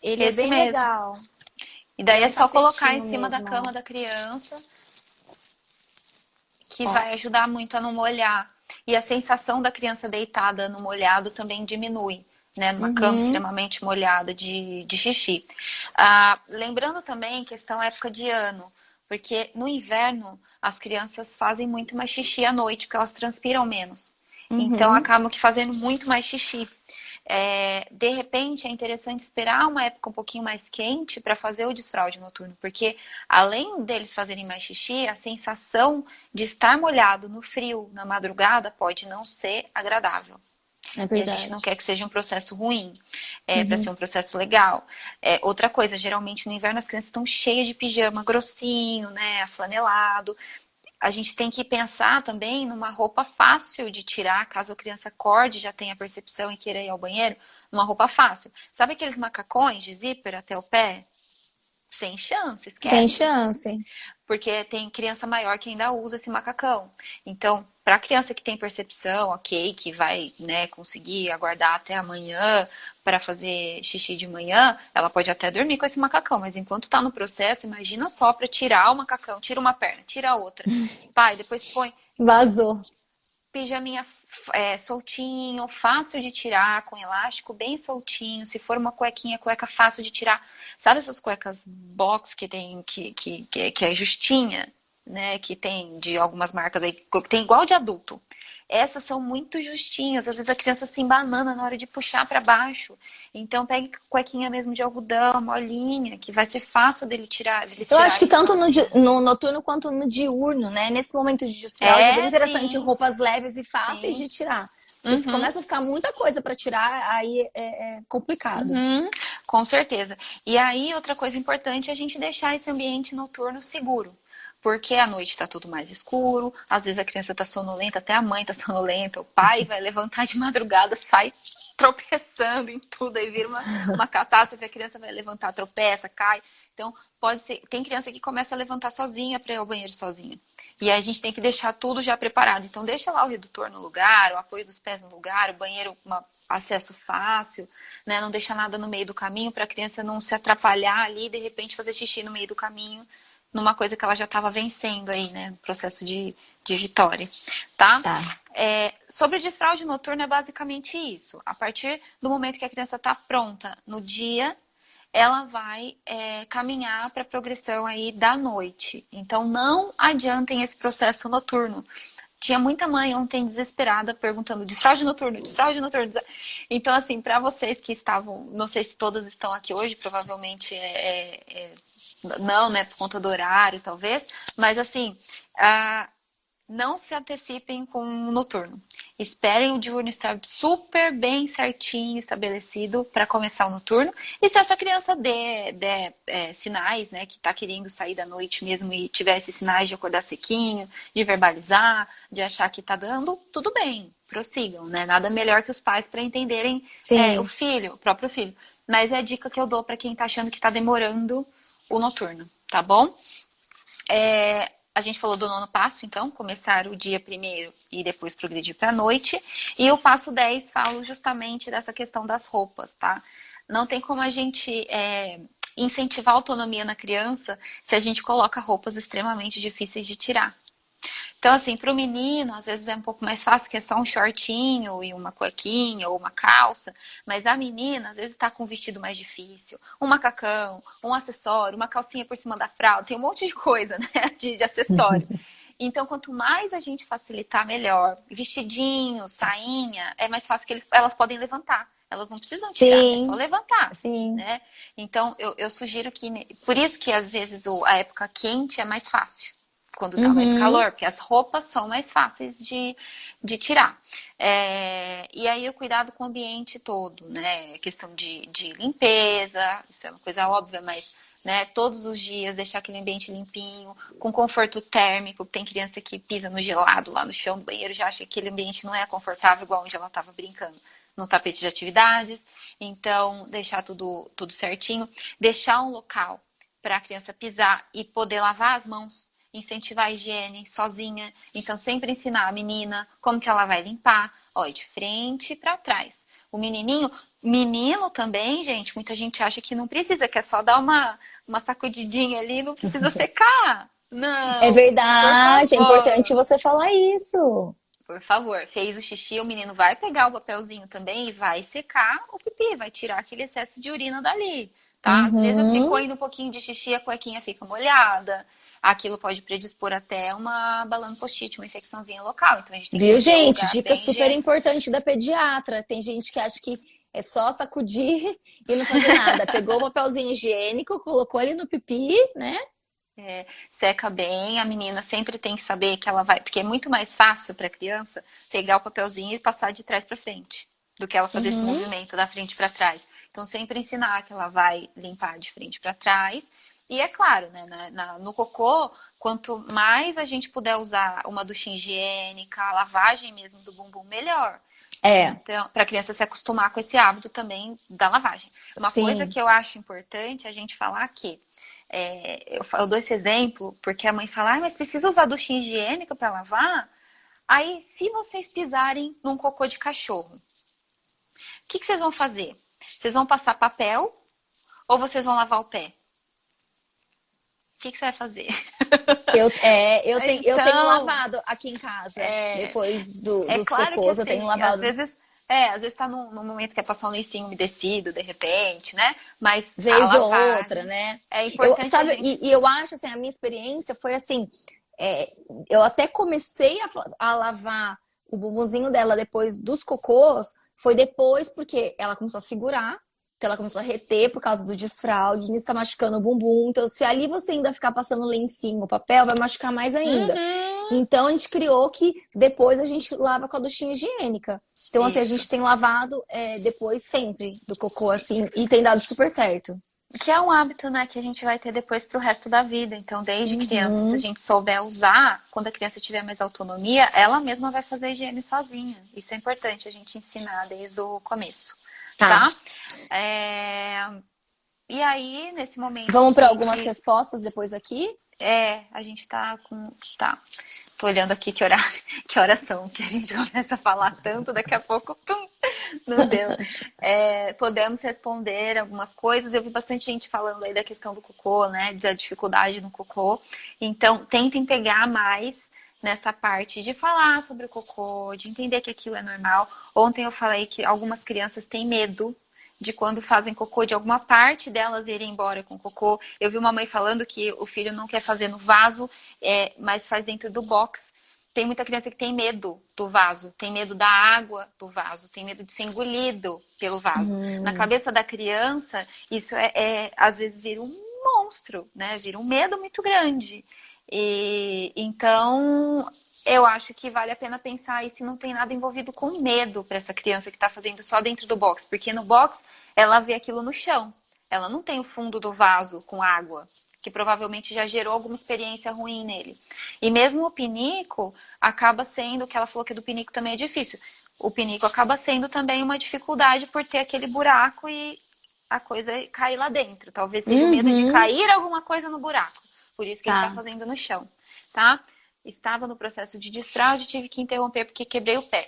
Ele é bem legal. E daí é só colocar em cima da cama da criança, que vai ajudar muito a não molhar. E a sensação da criança deitada no molhado também diminui, né? Numa cama extremamente molhada de xixi. Lembrando também questão época de ano, porque no inverno as crianças fazem muito mais xixi à noite, porque elas transpiram menos. Então acabam que fazendo muito mais xixi. De repente é interessante esperar uma época um pouquinho mais quente para fazer o desfraude noturno, porque além deles fazerem mais xixi, a sensação de estar molhado no frio na madrugada pode não ser agradável. É verdade. E a gente não quer que seja um processo ruim, para ser um processo legal. Outra coisa, geralmente no inverno as crianças estão cheias de pijama grossinho, né, aflanelado. A gente tem que pensar também numa roupa fácil de tirar, caso a criança acorde, já tenha percepção e queira ir ao banheiro, numa roupa fácil. Sabe aqueles macacões de zíper até o pé? Sem chance, esquece. Sem chance. Porque tem criança maior que ainda usa esse macacão. Então, para a criança que tem percepção, ok, que vai, né, conseguir aguardar até amanhã para fazer xixi de manhã, ela pode até dormir com esse macacão, mas enquanto está no processo, imagina só para tirar o macacão, tira uma perna, tira a outra. Pai, depois põe... Vazou. Pijaminha soltinho, fácil de tirar, com elástico bem soltinho. Se for uma cuequinha, cueca fácil de tirar. Sabe essas cuecas box que tem que é justinha, né? Que tem de algumas marcas aí, que tem igual de adulto. Essas são muito justinhas. Às vezes a criança se embanana na hora de puxar para baixo. Então pegue cuequinha mesmo de algodão, molinha, que vai ser fácil dele tirar. Eu acho que tanto no noturno quanto no diurno, né? Nesse momento de desfraude é bem interessante roupas leves e fáceis de tirar. Porque se Uhum. começa a ficar muita coisa para tirar, aí é complicado. Uhum, com certeza. E aí, outra coisa importante é a gente deixar esse ambiente noturno seguro. Porque à noite está tudo mais escuro, às vezes a criança está sonolenta, até a mãe está sonolenta, o pai vai levantar de madrugada, sai tropeçando em tudo, aí vira uma catástrofe, a criança vai levantar, tropeça, cai. Então, pode ser. Tem criança que começa a levantar sozinha para ir ao banheiro sozinha. E aí a gente tem que deixar tudo já preparado. Então, deixa lá o redutor no lugar, o apoio dos pés no lugar, o banheiro com acesso fácil, né? Não deixa nada no meio do caminho para a criança não se atrapalhar ali e de repente fazer xixi no meio do caminho, numa coisa que ela já estava vencendo aí, né? No processo de vitória, tá? Tá. Sobre o desfraude noturno é basicamente isso. A partir do momento que a criança está pronta no dia, ela vai caminhar para a progressão aí da noite. Então, não adiantem esse processo noturno. Tinha muita mãe ontem desesperada perguntando desfraude noturno, desfraude noturno. Então, assim, para vocês que estavam, não sei se todas estão aqui hoje, provavelmente não, né, por conta do horário, talvez, mas assim, não se antecipem com o noturno. Esperem o diurno estar super bem certinho, estabelecido para começar o noturno. E se essa criança der sinais, né, que está querendo sair da noite mesmo e tiver esses sinais de acordar sequinho, de verbalizar, de achar que está dando, tudo bem, prossigam, né? Nada melhor que os pais para entenderem o próprio filho. Mas é a dica que eu dou para quem está achando que está demorando o noturno, tá bom? A gente falou do nono passo, então, começar o dia primeiro e depois progredir para a noite. E o passo 10 fala justamente dessa questão das roupas, tá? Não tem como a gente incentivar a autonomia na criança se a gente coloca roupas extremamente difíceis de tirar. Então, assim, para o menino, às vezes é um pouco mais fácil, que é só um shortinho e uma cuequinha ou uma calça. Mas a menina, às vezes, está com um vestido mais difícil, um macacão, um acessório, uma calcinha por cima da fralda. Tem um monte de coisa, né, de acessório. Então, quanto mais a gente facilitar, melhor. Vestidinho, sainha, é mais fácil que elas podem levantar. Elas não precisam tirar, é só levantar. Sim. Né? Então, eu sugiro que... Por isso que, às vezes, a época quente é mais fácil. Quando tá mais calor, porque as roupas são mais fáceis de tirar. E aí o cuidado com o ambiente todo, né? Questão de limpeza, isso é uma coisa óbvia, mas né, todos os dias deixar aquele ambiente limpinho, com conforto térmico. Tem criança que pisa no gelado lá no chão do banheiro, já acha que aquele ambiente não é confortável igual onde ela estava brincando no tapete de atividades. Então, deixar tudo certinho. Deixar um local para a criança pisar e poder lavar as mãos. Incentivar a higiene sozinha. Então, sempre ensinar a menina como que ela vai limpar. De frente para trás. O menino também, gente, muita gente acha que não precisa, que é só dar uma sacudidinha ali, não precisa secar. Não. É verdade, é importante você falar isso. Por favor, fez o xixi, o menino vai pegar o papelzinho também e vai secar o pipi, vai tirar aquele excesso de urina dali, tá? Às vezes ficou indo um pouquinho de xixi, a cuequinha fica molhada. Aquilo pode predispor até uma balanopostite, uma infecçãozinha local. Então a gente tem que Viu, gente? Dica super higiênico. Importante da pediatra. Tem gente que acha que é só sacudir e não fazer nada. Pegou o papelzinho higiênico, colocou ali no pipi, né? Seca bem, a menina sempre tem que saber que ela vai... Porque é muito mais fácil para a criança pegar o papelzinho e passar de trás para frente do que ela fazer esse movimento da frente para trás. Então sempre ensinar que ela vai limpar de frente para trás. E é claro, né, no cocô, quanto mais a gente puder usar uma ducha higiênica, a lavagem mesmo do bumbum, melhor. Então, para a criança se acostumar com esse hábito também da lavagem. Uma coisa que eu acho importante a gente falar aqui, eu dou esse exemplo, porque a mãe fala, mas precisa usar ducha higiênica para lavar? Aí, se vocês pisarem num cocô de cachorro, o que vocês vão fazer? Vocês vão passar papel ou vocês vão lavar o pé? O que você vai fazer? Eu tenho lavado aqui em casa. Depois dos claro cocôs, que, eu tenho assim, lavado. Às vezes tá num momento que é passar um lencinho umedecido, de repente, né? Mas vez ou outra, né? É importante. E eu acho, assim, a minha experiência foi assim, eu até comecei a lavar o bumbumzinho dela depois dos cocôs, foi depois porque ela começou a segurar. Então ela começou a reter por causa do desfraude, nisso tá machucando o bumbum. Então, se ali você ainda ficar passando lencinho, papel, vai machucar mais ainda. Então a gente criou que depois a gente lava com a duchinha higiênica. Então, assim, a Isso. gente tem lavado depois sempre do cocô, assim, e tem dado super certo. Que é um hábito, né, que a gente vai ter depois pro resto da vida. Então, desde criança, se a Uhum. gente souber usar, quando a criança tiver mais autonomia, ela mesma vai fazer a higiene sozinha. Isso é importante a gente ensinar desde o começo, Tá. tá? É, E aí, nesse momento Vamos para que, algumas respostas depois aqui? a gente tá com. Tá. Tô olhando aqui que horas são, que a gente começa a falar tanto, daqui a pouco, tum, não deu. Podemos responder algumas coisas. Eu vi bastante gente falando aí da questão do cocô, né? Da dificuldade no cocô. Então, tentem pegar mais nessa parte de falar sobre o cocô, de entender que aquilo é normal. Ontem eu falei que algumas crianças têm medo de quando fazem cocô, de alguma parte delas irem embora com cocô. Eu vi uma mãe falando que o filho não quer fazer no vaso, mas faz dentro do box. Tem muita criança que tem medo do vaso, tem medo da água do vaso, tem medo de ser engolido pelo vaso. Na cabeça da criança, isso às vezes vira um monstro, né? Vira um medo muito grande. Então, eu acho que vale a pena pensar aí se não tem nada envolvido com medo para essa criança que está fazendo só dentro do box. Porque no box, ela vê aquilo no chão. Ela não tem o fundo do vaso com água, que provavelmente já gerou alguma experiência ruim nele. E mesmo o pinico acaba sendo, o que ela falou que do pinico também é difícil. O pinico acaba sendo também uma dificuldade por ter aquele buraco e a coisa cair lá dentro. Talvez seja o medo de cair alguma coisa no buraco. Por isso que ele está Tá. fazendo no chão, tá? Estava no processo de desfraude, tive que interromper porque quebrei o pé.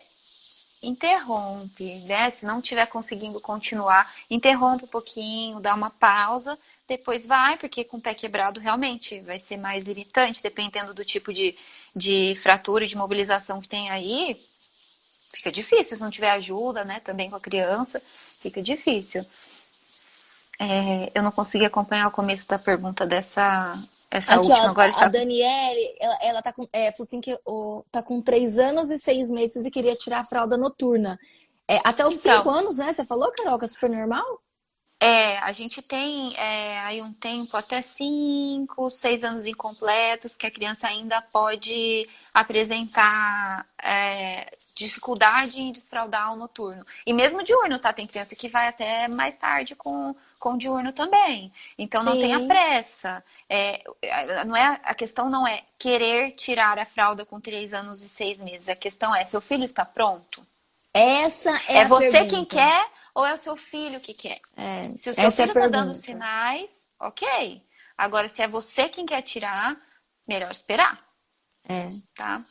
Interrompe, né? Se não estiver conseguindo continuar, interrompe um pouquinho, dá uma pausa, depois vai, porque com o pé quebrado realmente vai ser mais limitante, dependendo do tipo de fratura e de mobilização que tem aí, fica difícil. Se não tiver ajuda, né, também com a criança, fica difícil. Eu não consegui acompanhar o começo da pergunta essa Aqui, última, ó, agora a está. Daniele, ela tá falou assim que tá com 3 anos e 6 meses e queria tirar a fralda noturna. Até os 5 Então, anos, né? Você falou, Carol, que é super normal? a gente tem aí um tempo até 5, 6 anos incompletos que a criança ainda pode apresentar dificuldade em desfraldar o noturno. E mesmo diurno, tá? Tem criança que vai até mais tarde com diurno também. Então não tenha Sim. pressa. A questão não é querer tirar a fralda com 3 anos e 6 meses. A questão é, seu filho está pronto? Essa é É a você quem pergunta. quer ou é o seu filho que quer? Se o seu Essa é a filho tá dando pergunta. sinais, ok. Agora, se é você quem quer tirar, melhor esperar, É. tá?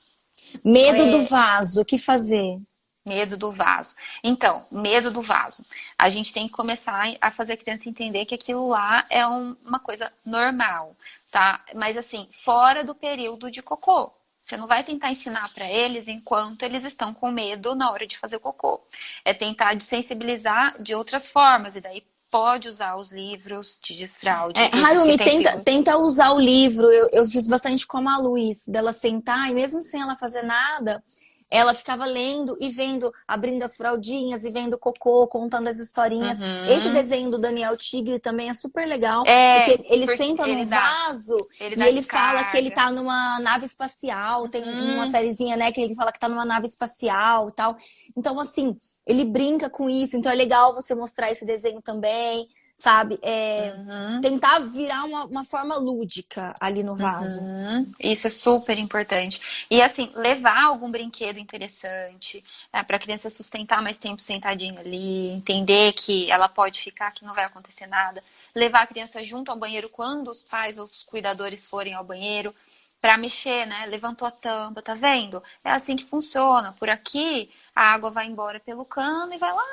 Medo do vaso, o que fazer? Medo do vaso. Então, medo do vaso. A gente tem que começar a fazer a criança entender que aquilo lá é uma coisa normal, tá? Mas assim, fora do período de cocô. Você não vai tentar ensinar para eles enquanto eles estão com medo na hora de fazer cocô. É tentar desensibilizar de outras formas. E daí pode usar os livros de desfraude, esses que Harumi, tem tenta usar o livro. Eu fiz bastante com a Malu isso, dela sentar e mesmo sem ela fazer nada, ela ficava lendo e vendo, abrindo as fraldinhas e vendo cocô, contando as historinhas. Esse Uhum. desenho do Daniel Tigre também é super legal, porque ele Porque senta num vaso ele e dá ele fala que ele descarga. tá numa nave espacial. Tem uma Uhum. sériezinha, né, que ele fala que tá numa nave espacial e tal. Então, assim, ele brinca com isso. Então, é legal você mostrar esse desenho também, sabe? Uhum. Tentar virar uma forma lúdica ali no vaso. Uhum. Isso é super importante. E assim, levar algum brinquedo interessante, para a criança sustentar mais tempo sentadinha ali, entender que ela pode ficar, que não vai acontecer nada. Levar a criança junto ao banheiro quando os pais ou os cuidadores forem ao banheiro, para mexer, né? Levantou a tampa, tá vendo? É assim que funciona. Por aqui, a água vai embora pelo cano e vai lá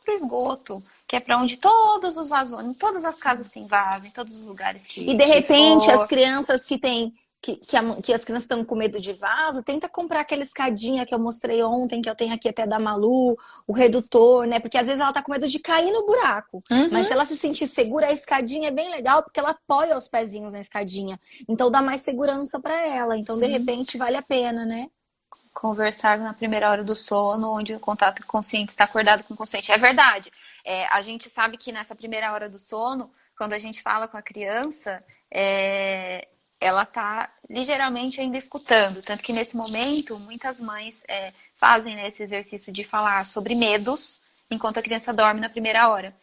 pro esgoto, que é para onde todos os vasos, em todas as casas têm vaso, em todos os lugares E de que repente, as for. crianças que têm. Que as crianças estão com medo de vaso, tenta comprar aquela escadinha que eu mostrei ontem, que eu tenho aqui até da Malu, o redutor, né? Porque às vezes ela tá com medo de cair no buraco. Mas Uhum. se ela se sentir segura, a escadinha é bem legal, porque ela apoia os pezinhos na escadinha. Então dá mais segurança para ela. Então, de repente, vale a pena, né? Conversar na primeira hora do sono, onde o contato consciente está acordado com o consciente. É verdade. A gente sabe que nessa primeira hora do sono, quando a gente fala com a criança, ela tá ligeiramente ainda escutando. Tanto que nesse momento, muitas mães fazem, né, esse exercício de falar sobre medos enquanto a criança dorme na primeira hora.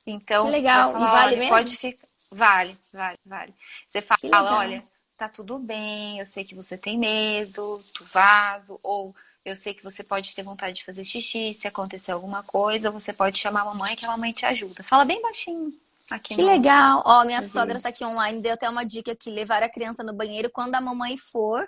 Que Então, vai legal. E falar, vale olha, mesmo? pode ficar. Vale, vale, vale. Você Que fala, legal. olha, tá tudo bem, eu sei que você tem medo do vaso, ou eu sei que você pode ter vontade de fazer xixi, se acontecer alguma coisa, você pode chamar a mamãe que a mamãe te ajuda. Fala bem baixinho aqui Que no legal. Ó, minha sogra vídeo. tá aqui online, deu até uma dica aqui, levar a criança no banheiro quando a mamãe for.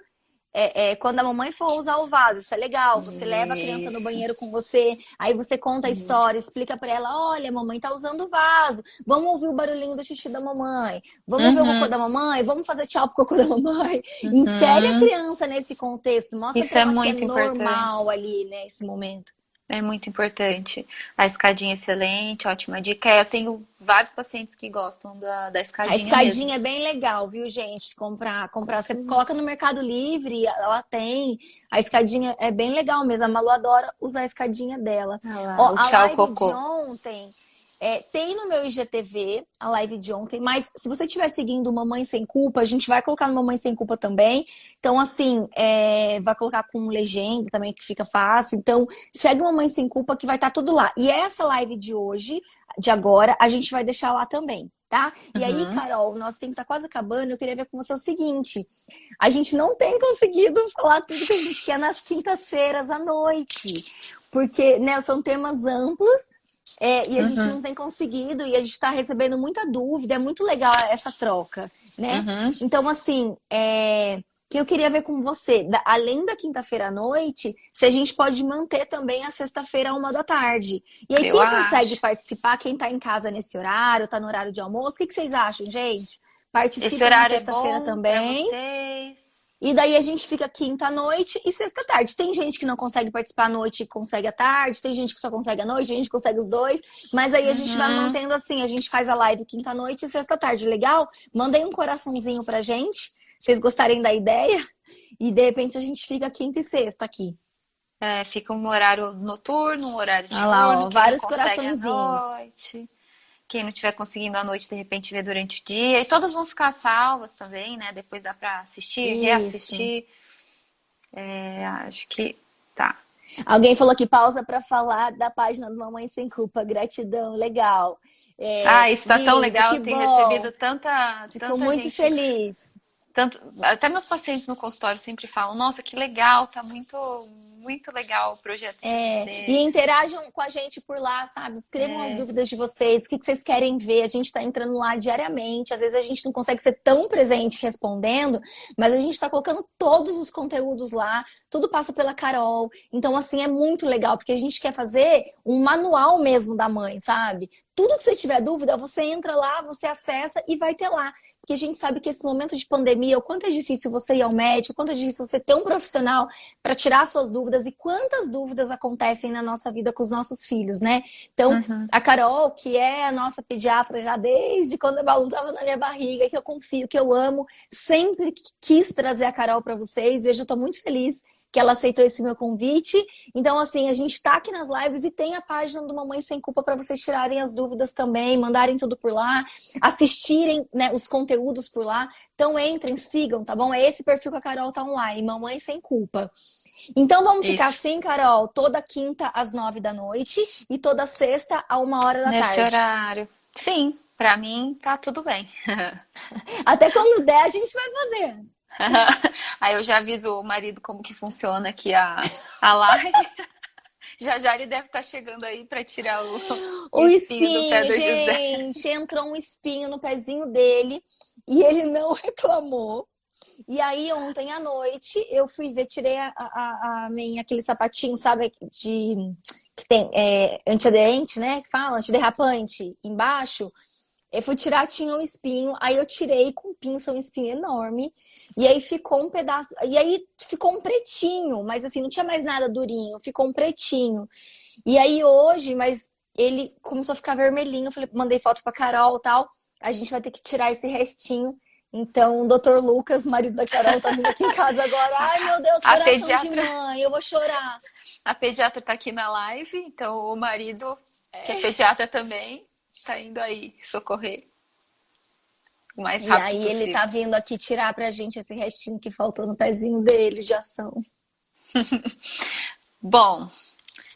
Quando a mamãe for usar o vaso, isso é legal. Você leva a criança no Isso. banheiro com você, aí você conta a história, explica pra ela: olha, a mamãe tá usando o vaso, vamos ouvir o barulhinho do xixi da mamãe, vamos ver o cocô Uhum, da mamãe, vamos fazer tchau pro cocô da mamãe. Insere a uhum. criança nesse contexto, mostra Isso pra é ela que é muito importante. normal ali, né, esse momento. É muito importante. A escadinha é excelente, ótima dica. Eu tenho vários pacientes que gostam da A escadinha mesmo. escadinha é bem legal, viu, gente? Comprar. Você coloca no Mercado Livre, ela tem. A escadinha é bem legal mesmo. A Malu adora usar a escadinha dela. Olha lá, Ó, o a tchau live de cocô. ontem tem no meu IGTV, a live de ontem, mas se você estiver seguindo Mamãe Sem Culpa, a gente vai colocar no Mamãe Sem Culpa também. Então, assim, vai colocar com legenda também, que fica fácil. Então, segue Mamãe Sem Culpa que vai estar tudo lá. E essa live de hoje, de agora, a gente vai deixar lá também. Tá? E aí, Uhum. Carol, nosso tempo tá quase acabando. Eu queria ver com você o seguinte: a gente não tem conseguido falar tudo que a gente quer nas quintas-feiras à noite, porque, né, são temas amplos, e a gente Uhum. não tem conseguido, e a gente está recebendo muita dúvida. É muito legal essa troca, né? Uhum. Então, assim, que eu queria ver com você, além da quinta-feira à noite, se a gente pode manter também a sexta-feira à 1 da tarde. E aí, Eu quem consegue acho. participar, quem tá em casa nesse horário, tá no horário de almoço, o que que vocês acham, gente? Esse Participa na horário é sexta-feira bom para também. vocês? E daí a gente fica quinta à noite e sexta à tarde. Tem gente que não consegue participar à noite e consegue à tarde, tem gente que só consegue à noite, gente que consegue os dois. Mas aí a gente vai Uhum. mantendo assim, a gente faz a live quinta à noite e sexta à tarde. Legal? Mandem um coraçãozinho pra gente, se vocês gostarem da ideia. E de repente a gente fica quinta e sexta aqui. Fica um horário noturno, um horário Olha lá, diurno, ó, quem não vários consegue à coraçõezinhos. noite. Quem não estiver conseguindo à noite, de repente vê durante o dia. E todas vão ficar salvas também, né? Depois dá pra assistir, Isso. reassistir. Acho que tá. Alguém falou que pausa para falar da página do Mamãe Sem Culpa. Gratidão, legal. Isso tá tão Linda, legal. que Tem bom. recebido tanta, Fico tanta muito gente. feliz. Tanto, até meus pacientes no consultório sempre falam: Nossa, que legal, tá muito, muito legal o projeto de E vocês. interajam com a gente por lá, sabe? Escrevam as dúvidas de vocês, o que vocês querem ver. A gente está entrando lá diariamente. Às vezes a gente não consegue ser tão presente respondendo, mas a gente está colocando todos os conteúdos lá. Tudo passa pela Carol. Então, assim, é muito legal, porque a gente quer fazer um manual mesmo da mãe, sabe? Tudo que você tiver dúvida, você entra lá, você acessa e vai ter lá. Porque a gente sabe que esse momento de pandemia, o quanto é difícil você ir ao médico, o quanto é difícil você ter um profissional para tirar suas dúvidas e quantas dúvidas acontecem na nossa vida com os nossos filhos, né? Então, Uhum. a Carol, que é a nossa pediatra já desde quando a Balu estava na minha barriga, que eu confio, que eu amo, sempre quis trazer a Carol para vocês e hoje eu estou muito feliz que ela aceitou esse meu convite. Então, assim, a gente tá aqui nas lives e tem a página do Mamãe Sem Culpa para vocês tirarem as dúvidas também, mandarem tudo por lá, assistirem, né, os conteúdos por lá. Então, entrem, sigam, tá bom? É esse perfil que a Carol tá online, Mamãe Sem Culpa. Então, vamos ficar Isso. assim, Carol, toda quinta às 9 da noite e toda sexta à 1 hora da Nesse tarde. horário. Sim, pra mim tá tudo bem. Até quando der, a gente vai fazer. Aí eu já aviso o marido como que funciona aqui a live. Já já ele deve estar chegando aí para tirar o O espinho do pé espinho, do José. gente, entrou um espinho no pezinho dele e ele não reclamou. E aí, ontem à noite, eu fui ver, tirei a minha, aquele sapatinho, sabe, que tem antiaderente, né? Que fala, antiderrapante embaixo. Eu fui tirar, tinha um espinho, aí eu tirei com pinça um espinho enorme, e aí ficou um pedaço, e aí ficou um pretinho, mas assim, não tinha mais nada durinho, ficou um pretinho. E aí hoje, mas ele começou a ficar vermelhinho, eu falei, mandei foto pra Carol e tal, a gente vai ter que tirar esse restinho. Então, o Dr. Lucas, marido da Carol, tá vindo aqui em casa agora. Ai, meu Deus, A coração de pediatra, mãe, eu vou chorar. a pediatra tá aqui na live, então o marido, que é pediatra também, tá indo aí socorrer. o mais E rápido aí ele possível. tá vindo aqui tirar pra gente esse restinho que faltou no pezinho dele de ação. Bom,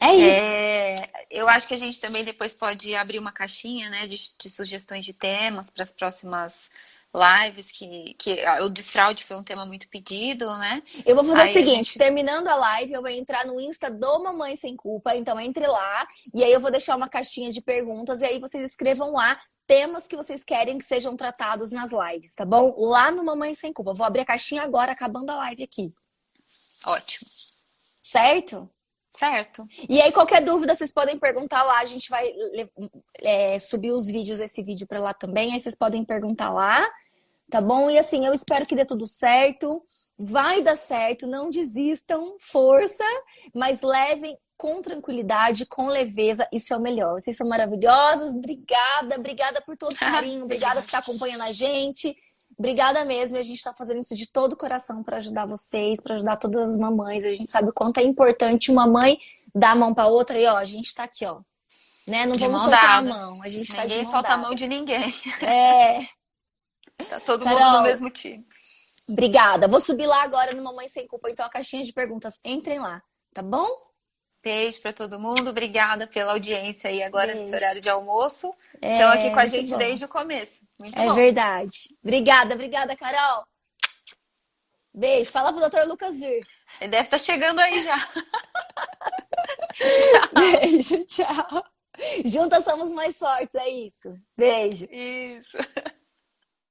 É isso. eu acho que a gente também depois pode abrir uma caixinha, né, de sugestões de temas para as próximas lives, que o desfraude foi um tema muito pedido, né? Eu vou fazer o Aí a seguinte, gente. terminando a live, eu vou entrar no Insta do Mamãe Sem Culpa, então entre lá, e aí eu vou deixar uma caixinha de perguntas, e aí vocês escrevam lá temas que vocês querem que sejam tratados nas lives, tá bom? Lá no Mamãe Sem Culpa. Eu vou abrir a caixinha agora, acabando a live aqui. Ótimo. Certo? Certo. E aí, qualquer dúvida, vocês podem perguntar lá. A gente vai subir os vídeos, esse vídeo pra lá também. Aí vocês podem perguntar lá, tá bom? E assim, eu espero que dê tudo certo. Vai dar certo, não desistam, força, mas levem com tranquilidade, com leveza, isso é o melhor. Vocês são maravilhosos, obrigada por todo o carinho, obrigada por estar acompanhando a gente. Obrigada mesmo, e a gente está fazendo isso de todo o coração para ajudar vocês, para ajudar todas as mamães. A gente sabe o quanto é importante uma mãe dar a mão para outra e ó, a gente está aqui, ó. Né? Não De vamos mão soltar a dada. mão, a gente está de Ninguém mão solta a dada. mão de ninguém. É, Tá todo mundo no Carol, mesmo time. obrigada. Vou subir lá agora no Mamãe Sem Culpa, então a caixinha de perguntas, entrem lá, tá bom? Beijo para todo mundo. Obrigada pela audiência aí agora nesse Beijo. horário de almoço. Estão aqui com a Muito gente bom. desde o começo. Muito É bom. verdade. Obrigada, Carol. Beijo. Fala pro Dr. Lucas vir. Ele deve estar chegando aí já. Beijo, tchau. Juntas somos mais fortes, é isso. Beijo. Isso.